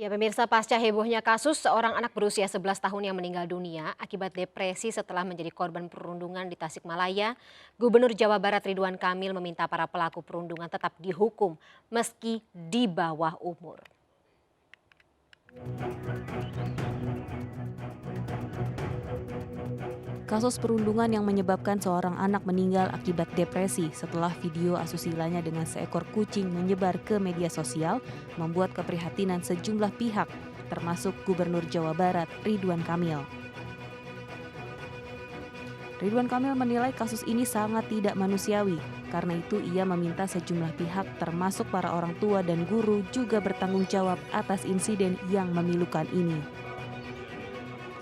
Ya pemirsa, pasca hebohnya kasus seorang anak berusia 11 tahun yang meninggal dunia akibat depresi setelah menjadi korban perundungan di Tasikmalaya, Gubernur Jawa Barat Ridwan Kamil meminta para pelaku perundungan tetap dihukum meski di bawah umur. Kasus perundungan yang menyebabkan seorang anak meninggal akibat depresi setelah video asusilanya dengan seekor kucing menyebar ke media sosial membuat keprihatinan sejumlah pihak, termasuk Gubernur Jawa Barat Ridwan Kamil. Ridwan Kamil menilai kasus ini sangat tidak manusiawi, karena itu ia meminta sejumlah pihak termasuk para orang tua dan guru juga bertanggung jawab atas insiden yang memilukan ini.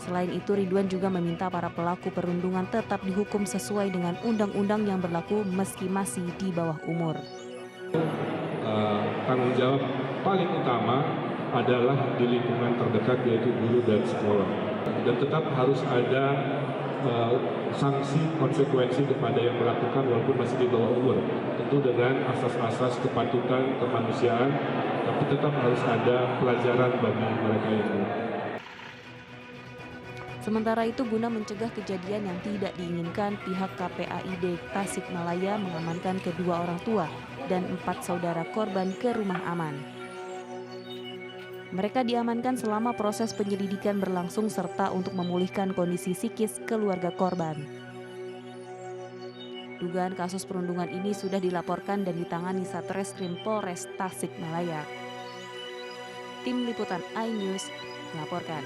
Selain itu, Ridwan juga meminta para pelaku perundungan tetap dihukum sesuai dengan undang-undang yang berlaku meski masih di bawah umur. Tanggung jawab paling utama adalah di lingkungan terdekat yaitu guru dan sekolah. Dan tetap harus ada sanksi konsekuensi kepada yang melakukan walaupun masih di bawah umur. Tentu dengan asas-asas kepatutan, kemanusiaan, tapi tetap harus ada pelajaran bagi mereka itu. Sementara itu, guna mencegah kejadian yang tidak diinginkan, pihak KPAID Tasikmalaya mengamankan kedua orang tua dan 4 saudara korban ke rumah aman. Mereka diamankan selama proses penyelidikan berlangsung serta untuk memulihkan kondisi psikis keluarga korban. Dugaan kasus perundungan ini sudah dilaporkan dan ditangani Satreskrim Polres Tasikmalaya. Tim Liputan iNews melaporkan.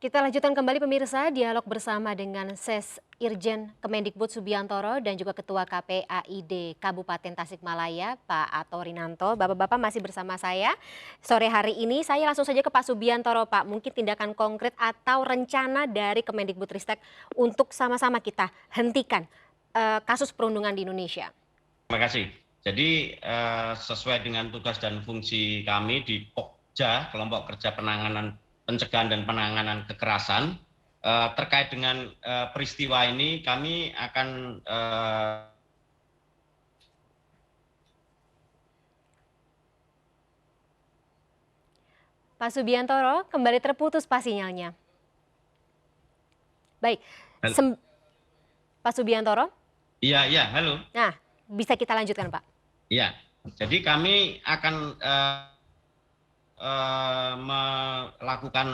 Kita lanjutkan kembali pemirsa dialog bersama dengan Ses Irjen Kemendikbud Subiantoro dan juga Ketua KPAID Kabupaten Tasikmalaya Pak Ato Rinanto. Bapak-bapak masih bersama saya sore hari ini. Saya langsung saja ke Pak Subiantoro, Pak. Mungkin tindakan konkret atau rencana dari Kemendikbudristek untuk sama-sama kita hentikan kasus perundungan di Indonesia. Terima kasih. Jadi sesuai dengan tugas dan fungsi kami di Pokja, Kelompok Kerja Pencegahan dan Penanganan Kekerasan, terkait dengan peristiwa ini kami akan Pak Subiantoro, kembali terputus Pak sinyalnya. Baik, Pak Subiantoro? Iya, halo. Nah, bisa kita lanjutkan Pak. Iya, jadi kami akan melakukan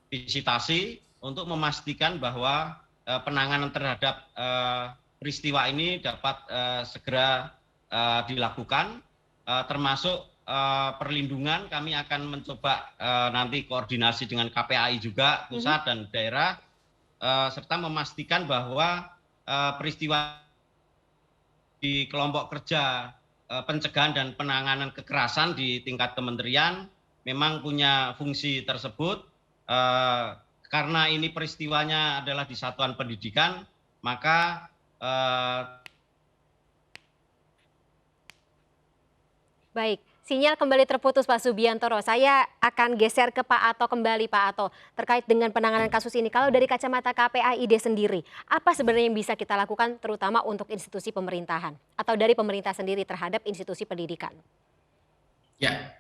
visitasi untuk memastikan bahwa penanganan terhadap peristiwa ini dapat segera dilakukan, termasuk perlindungan. Kami akan mencoba nanti koordinasi dengan KPAI juga pusat dan daerah, serta memastikan bahwa peristiwa di kelompok kerja pencegahan dan penanganan kekerasan di tingkat kementerian memang punya fungsi tersebut. Karena ini peristiwanya adalah di satuan pendidikan, maka baik, sinyal kembali terputus Pak Subiantoro. Saya akan geser ke Pak Ato kembali Pak Ato. Terkait dengan penanganan kasus ini, kalau dari kacamata KPAID sendiri, apa sebenarnya yang bisa kita lakukan terutama untuk institusi pemerintahan atau dari pemerintah sendiri terhadap institusi pendidikan? Ya,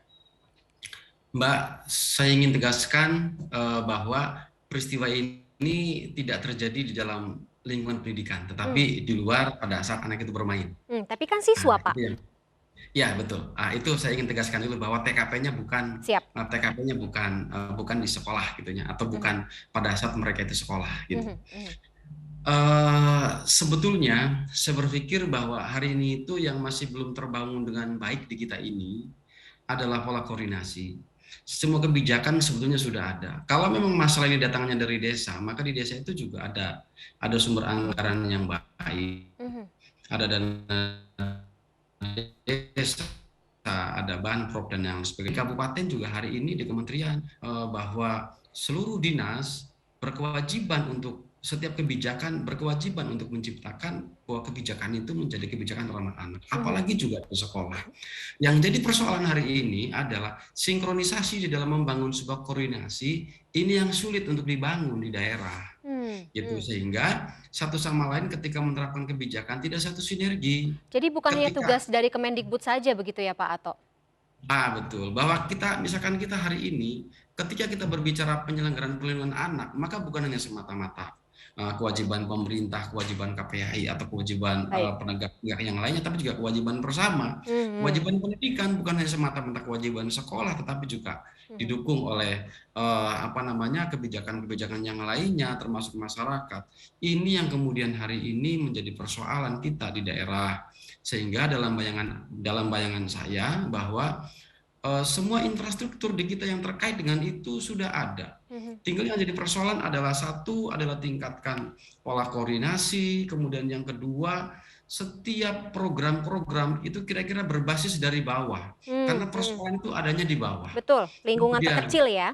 Mbak, saya ingin tegaskan bahwa peristiwa ini tidak terjadi di dalam lingkungan pendidikan, tetapi di luar pada saat anak itu bermain. Tapi kan siswa Pak. Ya betul. Itu saya ingin tegaskan dulu bahwa TKP-nya bukan bukan di sekolah gitunya, atau bukan pada saat mereka itu sekolah gitu. Sebetulnya saya berpikir bahwa hari ini itu yang masih belum terbangun dengan baik di kita ini adalah pola koordinasi. Semua kebijakan sebetulnya sudah ada. Kalau memang masalah ini datangnya dari desa, maka di desa itu juga ada sumber anggaran yang baik, ada dana desa, ada banprop dan yang sebagainya. Kabupaten juga hari ini di kementerian bahwa seluruh dinas berkewajiban untuk setiap kebijakan berkewajiban untuk menciptakan bahwa kebijakan itu menjadi kebijakan ramah anak, apalagi juga di sekolah. Yang jadi persoalan hari ini adalah sinkronisasi di dalam membangun sebuah koordinasi ini yang sulit untuk dibangun di daerah. Gitu, sehingga satu sama lain ketika menerapkan kebijakan tidak satu sinergi. Jadi bukan hanya tugas dari Kemendikbud saja begitu ya Pak Ato? Betul. Bahwa kita misalkan kita hari ini ketika kita berbicara penyelenggaraan perlindungan anak, maka bukan hanya semata-mata kewajiban pemerintah, kewajiban KPAI atau kewajiban Baik. penegak pihak yang lainnya, tapi juga kewajiban bersama. Mhm, Kewajiban pendidikan bukan hanya semata-mata kewajiban sekolah, tetapi juga mhm, didukung oleh apa namanya kebijakan-kebijakan yang lainnya, termasuk masyarakat. Ini yang kemudian hari ini menjadi persoalan kita di daerah, sehingga dalam bayangan saya bahwa semua infrastruktur di kita yang terkait dengan itu sudah ada. mhm. Tinggal yang jadi persoalan adalah satu adalah tingkatkan pola koordinasi, kemudian yang kedua setiap program-program itu kira-kira berbasis dari bawah, karena Mhm. persoalan itu adanya di bawah. Betul, lingkungan Kemudian terkecil ya?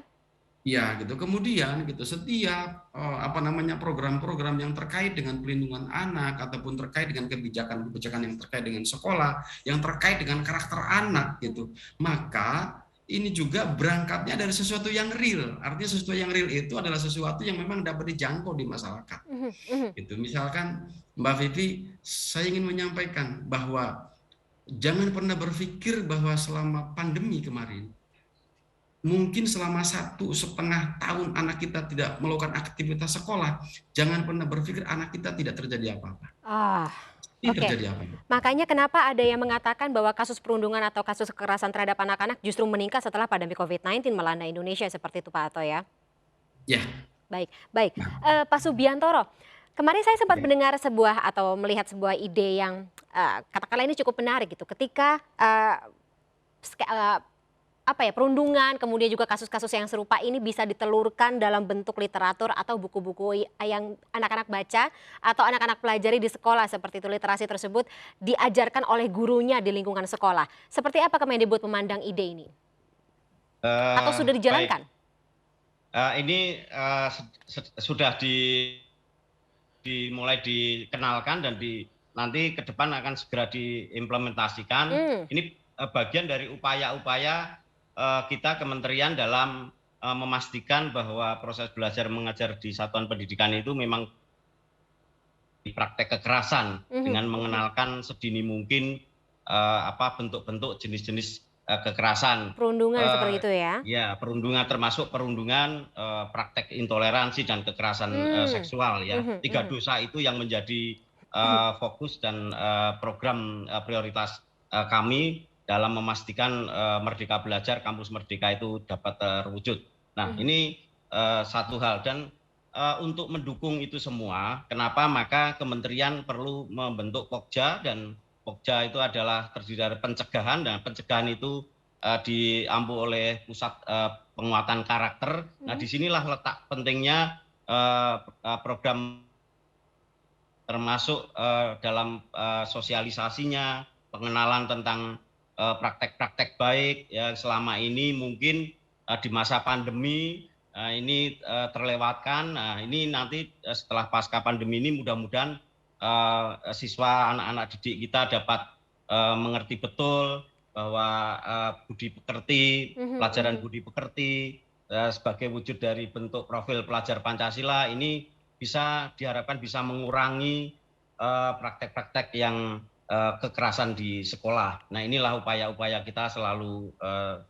ya gitu. Kemudian gitu setiap, apa namanya, program-program yang terkait dengan pelindungan anak ataupun terkait dengan kebijakan-kebijakan yang terkait dengan sekolah, yang terkait dengan karakter anak Mhm, gitu. Maka ini juga berangkatnya dari sesuatu yang real. Artinya sesuatu yang real itu adalah sesuatu yang memang dapat dijangkau di masyarakat. mhm, mhm. Gitu. Misalkan Mbak Vivi, saya ingin menyampaikan bahwa jangan pernah berpikir bahwa selama pandemi kemarin mungkin selama 1,5 tahun anak kita tidak melakukan aktivitas sekolah, jangan pernah berpikir anak kita tidak terjadi apa-apa. Ah, Pasti oke. terjadi apa-apa. Makanya kenapa ada yang mengatakan bahwa kasus perundungan atau kasus kekerasan terhadap anak-anak justru meningkat setelah pandemi COVID-19 melanda Indonesia seperti itu Pak Ato ya? Ya, Baik baik. nah, Pak Subiantoro, kemarin saya sempat baik. mendengar sebuah atau melihat sebuah ide yang, katakanlah ini cukup menarik gitu ketika, apa ya, perundungan, kemudian juga kasus-kasus yang serupa ini bisa ditelurkan dalam bentuk literatur atau buku-buku yang anak-anak baca atau anak-anak pelajari di sekolah seperti itu, literasi tersebut diajarkan oleh gurunya di lingkungan sekolah. Seperti apa Kemendikbud memandang ide ini? Atau sudah Baik, dijalankan? ini sudah dimulai dikenalkan dan nanti ke depan akan segera diimplementasikan. Mmm, Ini bagian dari upaya-upaya kita kementerian dalam memastikan bahwa proses belajar mengajar di satuan pendidikan itu memang praktek kekerasan mhm dengan mhm. mengenalkan sedini mungkin bentuk-bentuk jenis-jenis kekerasan. Perundungan seperti Eh, itu ya? ya, perundungan termasuk perundungan, praktek intoleransi dan kekerasan Mmm, seksual ya. mhm Tiga mhm. dosa itu yang menjadi fokus dan program prioritas kami dalam memastikan Merdeka Belajar, Kampus Merdeka itu dapat terwujud. Nah, Mhm ini satu hal dan untuk mendukung itu semua, kenapa maka kementerian perlu membentuk Pokja dan Pokja itu adalah terdiri dari pencegahan dan pencegahan itu diampu oleh pusat penguatan karakter. Nah, mhm disinilah letak pentingnya program termasuk dalam sosialisasinya, pengenalan tentang praktek-praktek baik ya selama ini mungkin di masa pandemi ini terlewatkan. Nah, ini nanti setelah pasca pandemi ini mudah-mudahan siswa anak-anak didik kita dapat mengerti betul bahwa budi pekerti, mhm pelajaran mhm. budi pekerti sebagai wujud dari bentuk profil pelajar Pancasila ini diharapkan bisa mengurangi praktek-praktek yang kekerasan di sekolah. Nah, inilah upaya-upaya kita selalu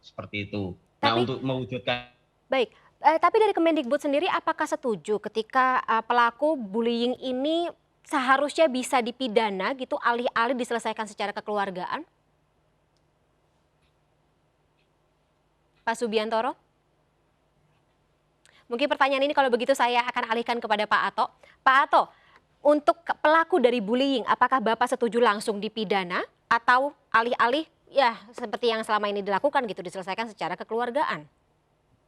seperti itu. Nah, Tapi untuk mewujudkan baik, tapi dari Kemendikbud sendiri apakah setuju ketika, pelaku bullying ini seharusnya bisa dipidana gitu alih-alih diselesaikan secara kekeluargaan? Pak Subiantoro? Mungkin pertanyaan ini kalau begitu saya akan alihkan kepada Pak Ato. Pak Ato, untuk pelaku dari bullying apakah Bapak setuju langsung dipidana atau alih-alih ya seperti yang selama ini dilakukan gitu diselesaikan secara kekeluargaan?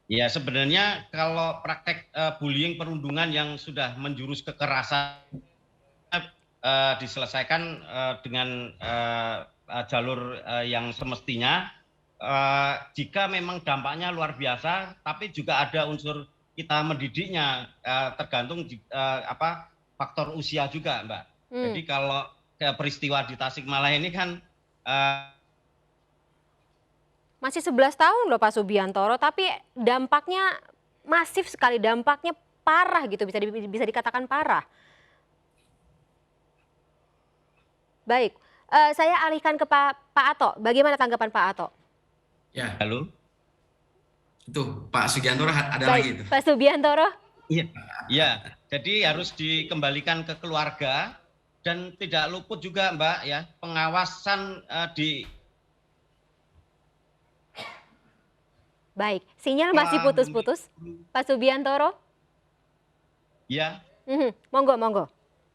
ya sebenarnya kalau praktek bullying perundungan yang sudah menjurus kekerasan diselesaikan dengan jalur yang semestinya. Jika memang dampaknya luar biasa, tapi juga ada unsur kita mendidiknya, tergantung faktor usia juga, Mbak. Mmm, Jadi kalau peristiwa di Tasikmalaya ini kan masih 11 tahun loh Pak Subiantoro, tapi dampaknya masif sekali, dampaknya parah gitu bisa dikatakan parah. Baik, saya alihkan ke Pak Ato, bagaimana tanggapan Pak Ato? Ya, Halo? itu Pak Sugiantoro ada lagi itu. Baik, Pak Subiantoro. Iya. Ya, jadi harus dikembalikan ke keluarga dan tidak luput juga Mbak ya, pengawasan di Baik, sinyal masih sekolah, putus-putus. Pak Subiantoro. ya, Monggo, monggo.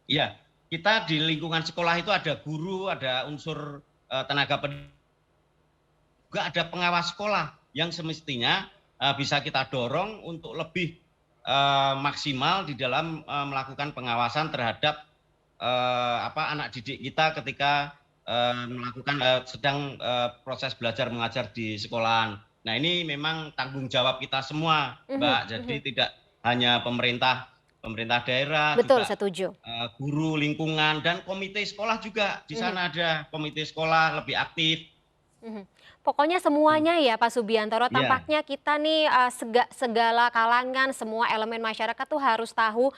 ya. Kita di lingkungan sekolah itu ada guru, ada unsur tenaga pendidik, juga ada pengawas sekolah yang semestinya bisa kita dorong untuk lebih maksimal di dalam melakukan pengawasan terhadap anak didik kita ketika melakukan sedang proses belajar mengajar di sekolahan. Nah, ini memang tanggung jawab kita semua, Mbak. Jadi tidak hanya pemerintah daerah, Betul, juga setuju. guru lingkungan dan komite sekolah juga. Di sana ada komite sekolah lebih aktif. Pokoknya semuanya ya Pak Subiantoro, Ya, tampaknya kita nih segala kalangan, semua elemen masyarakat tuh harus tahu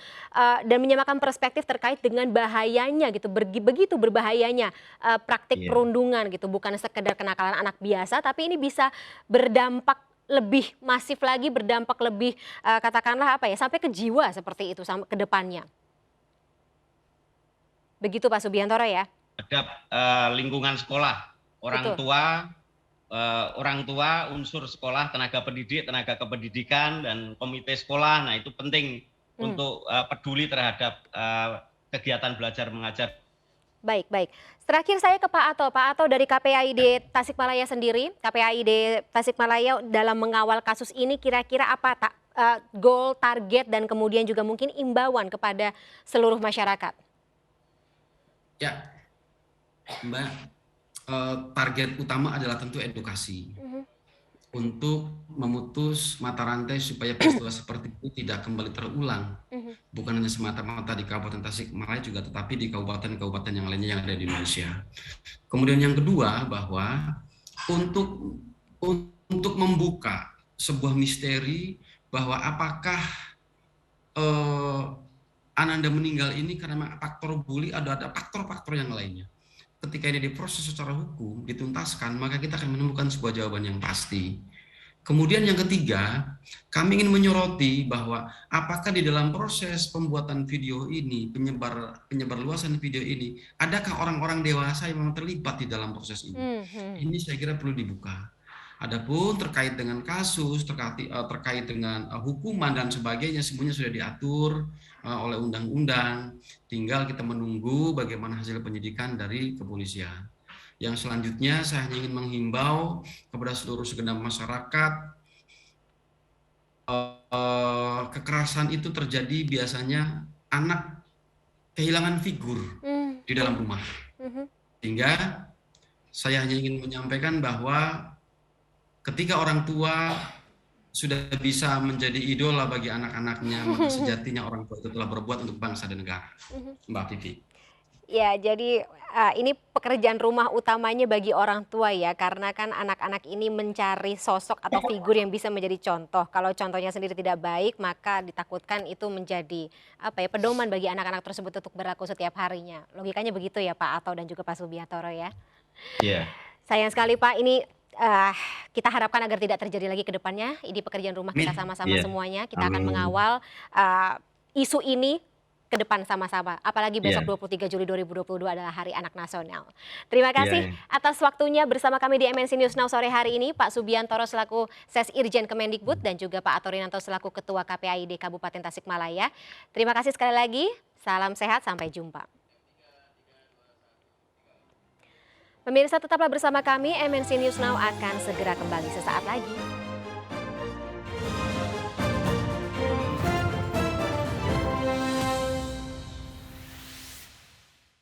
dan menyamakan perspektif terkait dengan bahayanya gitu, begitu berbahayanya praktik iya. perundungan gitu, bukan sekedar kenakalan anak biasa, tapi ini bisa berdampak lebih masif lagi, berdampak lebih katakanlah apa ya, sampai ke jiwa seperti itu ke depannya. Begitu Pak Subiantoro ya? Terhadap lingkungan sekolah, orang Betul. tua, unsur sekolah, tenaga pendidik, tenaga kependidikan, dan komite sekolah. Nah, itu penting untuk peduli terhadap kegiatan belajar mengajar. Baik, baik. Terakhir saya ke Pak Ato. Pak Ato dari KPAID Tasikmalaya sendiri, KPAID Tasikmalaya dalam mengawal kasus ini kira-kira apa goal, target, dan kemudian juga mungkin imbauan kepada seluruh masyarakat? Ya, Mbak, target utama adalah tentu edukasi untuk memutus mata rantai supaya peristiwa seperti ini tidak kembali terulang. Bukan hanya semata-mata di Kabupaten Tasikmalaya juga, tetapi di kabupaten-kabupaten yang lainnya yang ada di Indonesia. Kemudian yang kedua, bahwa untuk membuka sebuah misteri bahwa apakah Ananda meninggal ini karena faktor bully, ada faktor-faktor yang lainnya. Ketika ini diproses secara hukum, dituntaskan, maka kita akan menemukan sebuah jawaban yang pasti. Kemudian yang ketiga, kami ingin menyoroti bahwa apakah di dalam proses pembuatan video ini, penyebar luasan video ini, adakah orang-orang dewasa yang memang terlibat di dalam proses ini? Ini saya kira perlu dibuka. Adapun terkait dengan kasus, terkait dengan hukuman dan sebagainya, semuanya sudah diatur oleh undang-undang. Tinggal kita menunggu bagaimana hasil penyidikan dari kepolisian. Yang selanjutnya saya hanya ingin menghimbau kepada seluruh segenap masyarakat, kekerasan itu terjadi biasanya anak kehilangan figur di dalam rumah. Sehingga saya hanya ingin menyampaikan bahwa ketika orang tua sudah bisa menjadi idola bagi anak-anaknya, maka sejatinya orang tua itu telah berbuat untuk bangsa dan negara. Mbak Vivi. Ya, jadi ini pekerjaan rumah utamanya bagi orang tua ya, karena kan anak-anak ini mencari sosok atau figur yang bisa menjadi contoh. Kalau contohnya sendiri tidak baik, maka ditakutkan itu menjadi pedoman bagi anak-anak tersebut untuk berlaku setiap harinya. Logikanya begitu ya Pak Ato dan juga Pak Subiantoro ya. Iya. Sayang sekali Pak, ini kita harapkan agar tidak terjadi lagi ke depannya. Ini pekerjaan rumah kita sama-sama semuanya. Kita akan mengawal isu ini ke depan sama-sama. Apalagi besok 23 Juli 2022 adalah Hari Anak Nasional. Terima kasih atas waktunya bersama kami di MNC News Now sore hari ini. Pak Subiantoro selaku Ses Irjen Kemendikbud dan juga Pak Ato Rinanto selaku Ketua KPAID Kabupaten Tasikmalaya. Terima kasih sekali lagi. Salam sehat, sampai jumpa. Pemirsa tetaplah bersama kami, MNC News Now akan segera kembali sesaat lagi.